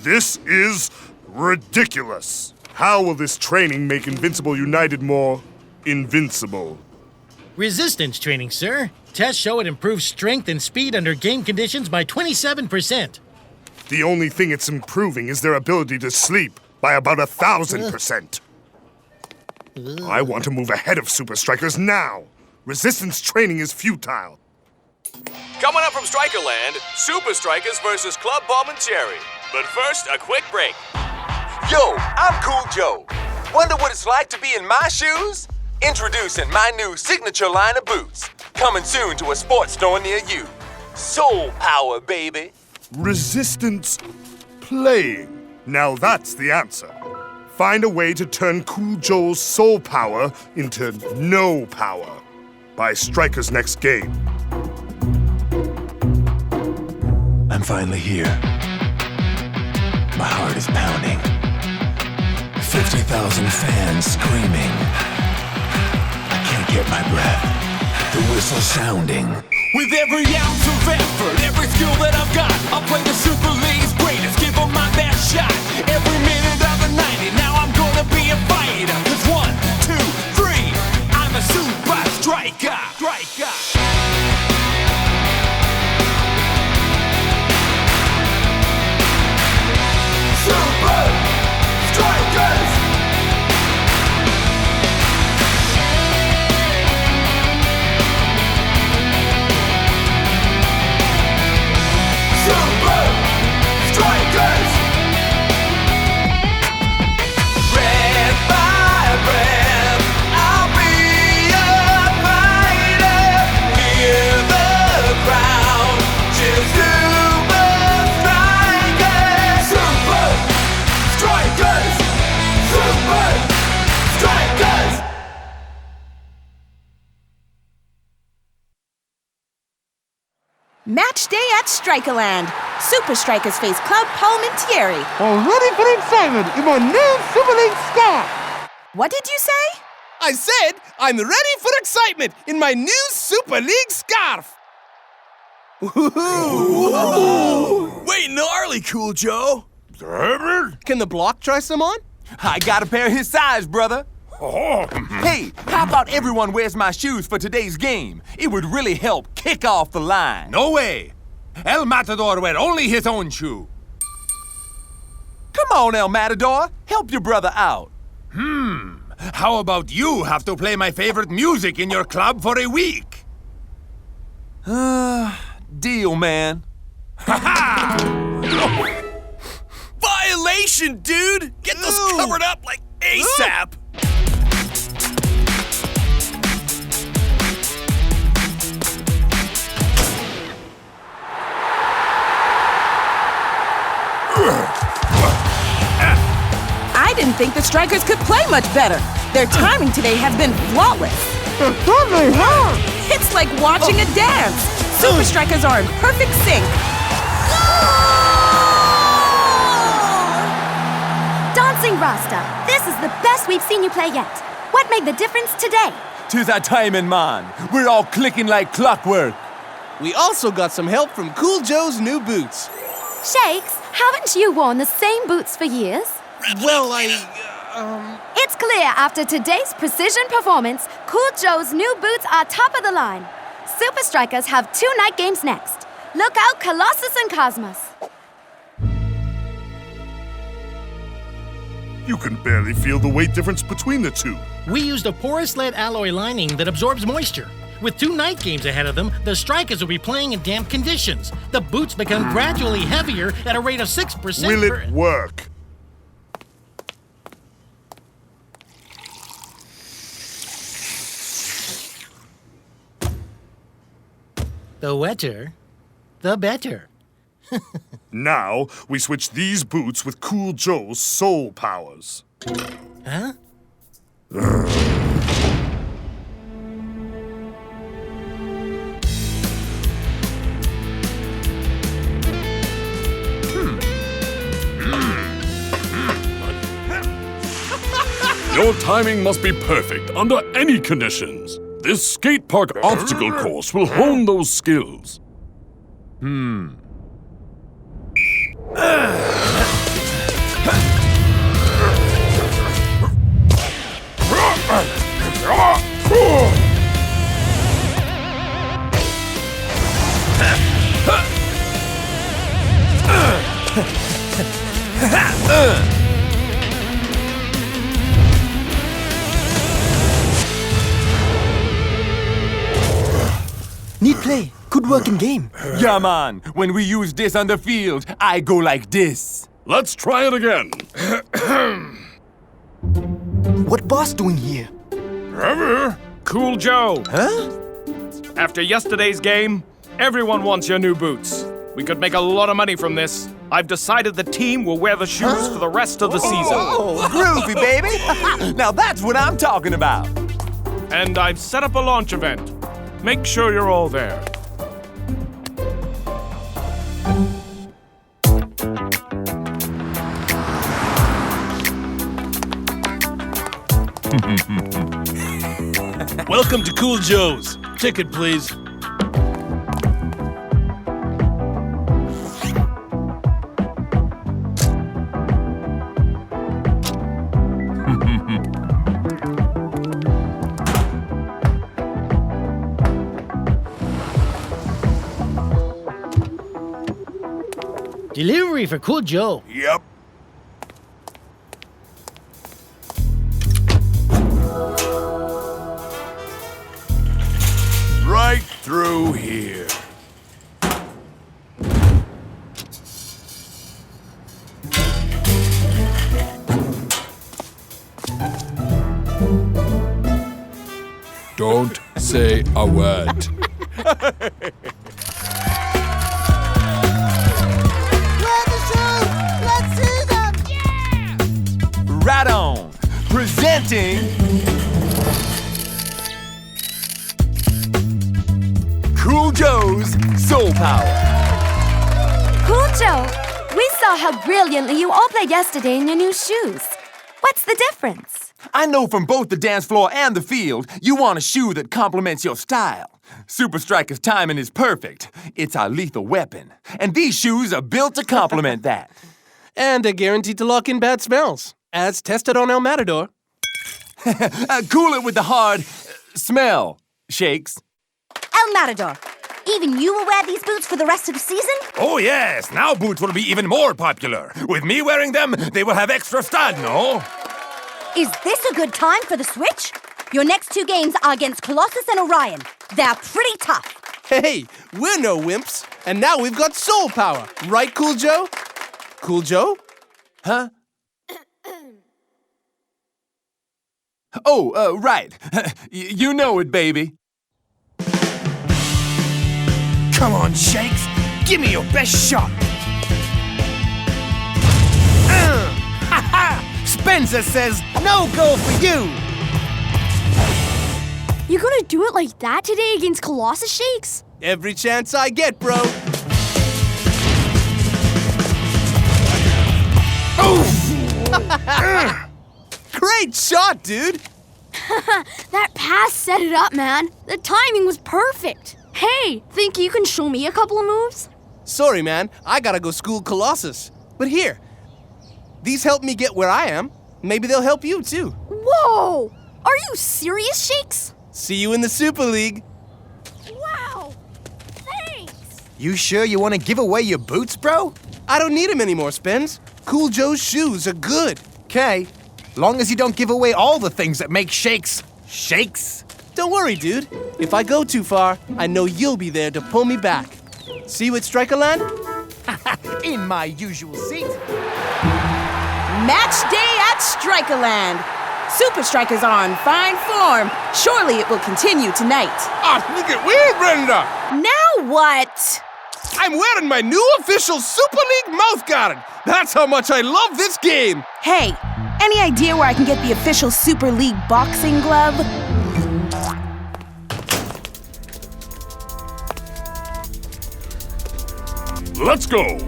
This is ridiculous. How will this training make Invincible United more invincible? Resistance training, sir. Tests show it improves strength and speed under game conditions by 27%. The only thing it's improving is their ability to sleep by about 1,000%. I want to move ahead of Supa Strikas now. Resistance training is futile. Coming up from Strikerland, Supa Strikas versus Club Palm and Cherry. But first, a quick break. Yo, I'm Cool Joe. Wonder what it's like to be in my shoes? Introducing my new signature line of boots. Coming soon to a sports store near you. Soul power, baby. Resistance playing. Now that's the answer. Find a way to turn Cool Joe's soul power into no power by Striker's next game. I'm finally here. My heart is pounding. 50,000 fans screaming. I can't get my breath. The whistle sounding. With every ounce of effort, every skill that I've got, I'll play the Super League's greatest, give them my best shot. Every minute of the 90, now I'm gonna be a fighter. 'Cause 1, 2, 3, I'm a Supa Striker. Supa Strikas! Supa Strikas! Breath by breath, I'll be a fighter. Hear the crowd, cheer Supa Strikas! Supa Strikas! Supa Strikas! Match day at Strikerland. Supa Strikas face Club Palmentieri. I'm ready for excitement in my new Super League scarf. What did you say? I said I'm ready for excitement in my new Super League scarf. Wait, gnarly, Cool Joe. Can the block try some on? I got a pair his size, brother. Hey, how about everyone wears my shoes for today's game? It would really help kick off the line. No way. El Matador wear only his own shoe. Come on, El Matador. Help your brother out. How about you have to play my favorite music in your club for a week? Deal, man. Violation, dude! Get those covered up like ASAP! I didn't think the Strikers could play much better. Their timing today has been flawless. It's like watching a dance. Supa Strikas are in perfect sync. Dancing Rasta, this is the best we've seen you play yet. What made the difference today? To that timing, man. We're all clicking like clockwork. We also got some help from Cool Joe's new boots. Shakes, haven't you worn the same boots for years? Well, It's clear after today's precision performance, Cool Joe's new boots are top of the line. Supa Strikas have 2 night games next. Look out, Colossus and Cosmos. You can barely feel the weight difference between the two. We used a porous lead alloy lining that absorbs moisture. With 2 night games ahead of them, the Strikers will be playing in damp conditions. The boots become gradually heavier at a rate of 6%. Will it work? The wetter, the better. Now, we switch these boots with Cool Joe's soul powers. Huh? Your timing must be perfect under any conditions. This skate park obstacle course will hone those skills. Neat play. Good work in game. Yeah, man. When we use this on the field, I go like this. Let's try it again. What boss doing here? Cool Joe. Huh? After yesterday's game, everyone wants your new boots. We could make a lot of money from this. I've decided the team will wear the shoes for the rest of the season. Oh, groovy, baby. Now that's what I'm talking about. And I've set up a launch event. Make sure you're all there. Welcome to Cool Joe's. Ticket, please. Delivery for Cool Joe. Yep. Right through here. Don't say a word. Right on. Presenting Cool Joe's Soul Power. Cool Joe, we saw how brilliantly you all played yesterday in your new shoes. What's the difference? I know from both the dance floor and the field, you want a shoe that complements your style. Supa Strikas' timing is perfect. It's our lethal weapon. And these shoes are built to complement that. And they're guaranteed to lock in bad smells, as tested on El Matador. Cool it with the hard smell, Shakes. El Matador, even you will wear these boots for the rest of the season? Oh yes, now boots will be even more popular. With me wearing them, they will have extra style, no? Is this a good time for the switch? Your next 2 games are against Colossus and Orion. They're pretty tough. Hey, we're no wimps. And now we've got soul power. Right, Cool Joe? Cool Joe? Huh? Oh, right. You know it, baby. Come on, Shakes. Give me your best shot. Spencer says no goal for you. You gonna do it like that today against Colossus, Shakes? Every chance I get, bro. Great shot, dude. That pass set it up, man. The timing was perfect. Hey, think you can show me a couple of moves? Sorry, man. I gotta go school Colossus. But here, these help me get where I am. Maybe they'll help you, too. Whoa! Are you serious, Shakes? See you in the Super League. Wow! Thanks! You sure you want to give away your boots, bro? I don't need them anymore, Spence. Cool Joe's shoes are good. Okay. Long as you don't give away all the things that make Shakes shakes. Don't worry, dude. If I go too far, I know you'll be there to pull me back. See you at Strikerland? In my usual seat. Match day at Strikerland. Supa Strikas are on fine form. Surely it will continue tonight. Ah, look at weird, Brenda. Now what? I'm wearing my new official Super League mouth guard. That's how much I love this game. Hey, any idea where I can get the official Super League boxing glove? Let's go!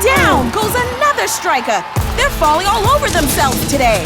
Down goes another striker. They're falling all over themselves today.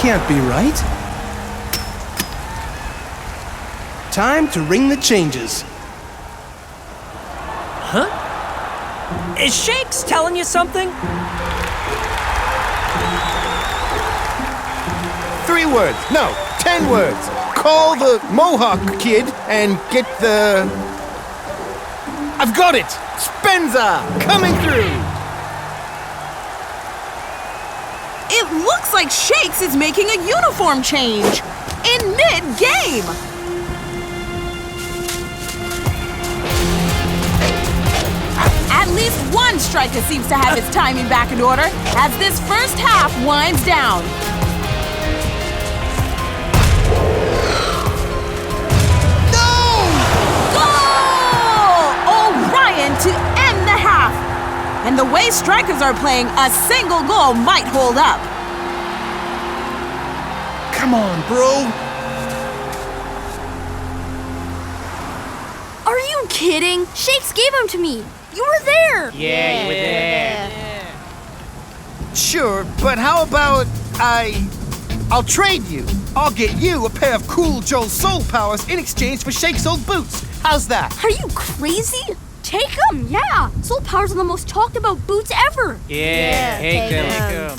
can't be right. Time to ring the changes. Huh? Is Shakes telling you something? 3 words. No, 10 words. Call the Mohawk kid and get the... I've got it! Spencer! Coming through! It looks like Shakes is making a uniform change in mid-game. At least one striker seems to have his timing back in order as this first half winds down. Orion to end the half. And the way strikers are playing, a single goal might hold up. Come on, bro. Are you kidding? Shakes gave him to me. You were there. Yeah, you were there. Sure, but how about I'll trade you. I'll get you a pair of Cool Joe's Soul Powers in exchange for Shake's old boots. How's that? Are you crazy? Take them, yeah. Soul Powers are the most talked about boots ever. Yeah, take them.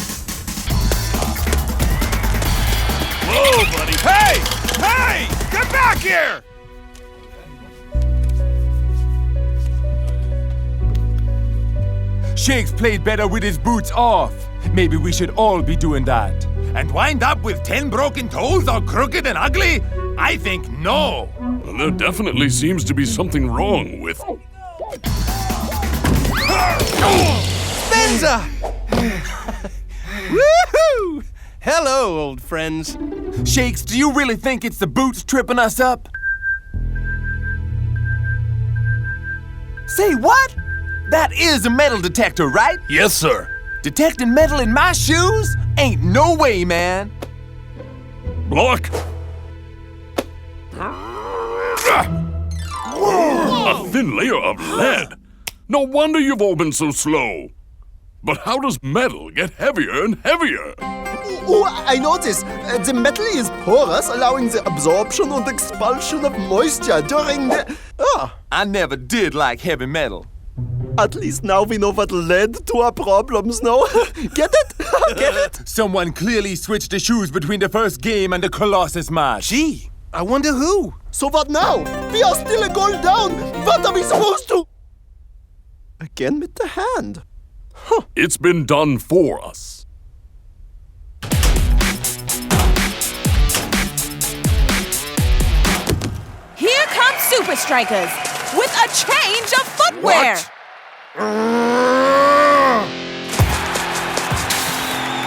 Whoa, buddy. Hey! Hey! Get back here! Shakes played better with his boots off. Maybe we should all be doing that. And wind up with 10 broken toes all crooked and ugly? I think no. Well, there definitely seems to be something wrong with... Spencer! Woohoo! Hello, old friends. Shakes, do you really think it's the boots tripping us up? Say what? That is a metal detector, right? Yes, sir. Detecting metal in my shoes? Ain't no way, man. Block. A thin layer of lead. No wonder you've all been so slow. But how does metal get heavier and heavier? Oh, I noticed. The metal is porous, allowing the absorption and expulsion of moisture during the... I never did like heavy metal. At least now we know what led to our problems, no? Get it? Get it? Someone clearly switched the shoes between the first game and the Colossus match. Gee, I wonder who. So what now? We are still a goal down. What are we supposed to... Again with the hand. Huh. It's been done for us. Here comes Supa Strikas with a change of footwear. What?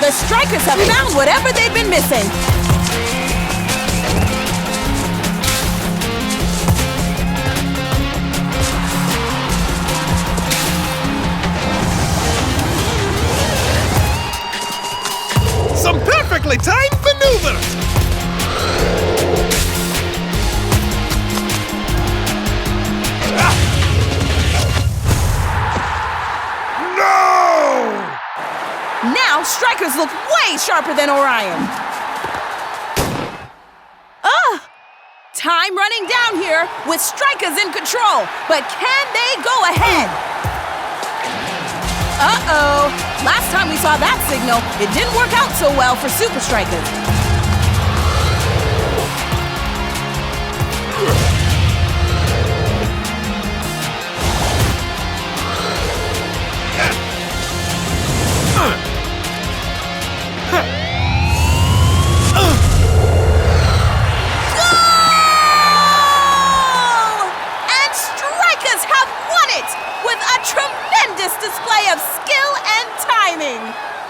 The Strikers have found whatever they've been missing. Some perfectly timed maneuvers! Now, Strikers look way sharper than Orion. Time running down here with Strikers in control, but can they go ahead? Uh-oh. Last time we saw that signal, it didn't work out so well for Supa Strikas. Display of skill and timing.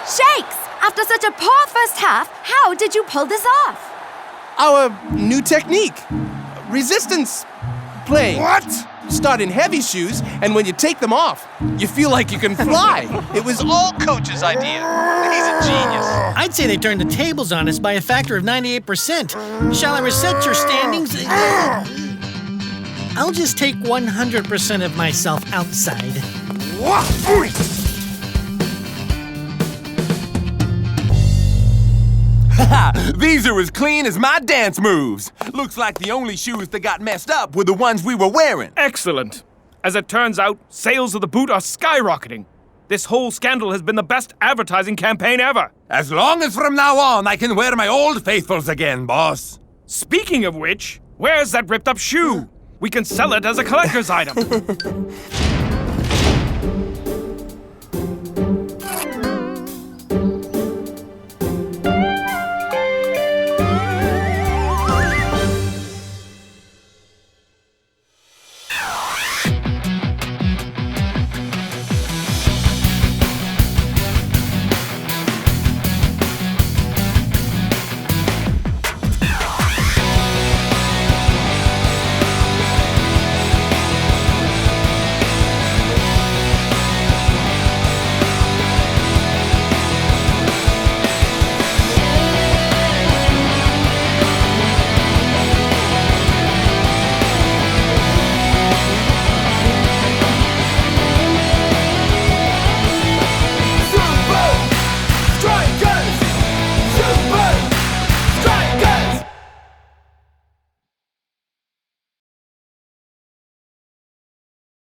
Shakes, after such a poor first half, how did you pull this off? Our new technique. Resistance playing. What? Start in heavy shoes, and when you take them off, you feel like you can fly. It was all Coach's idea. He's a genius. I'd say they turned the tables on us by a factor of 98%. Shall I reset your standings? I'll just take 100% of myself outside. These are as clean as my dance moves. Looks like the only shoes that got messed up were the ones we were wearing. Excellent. As it turns out, sales of the boot are skyrocketing. This whole scandal has been the best advertising campaign ever. As long as from now on I can wear my old faithfuls again, boss. Speaking of which, where's that ripped up shoe? We can sell it as a collector's item.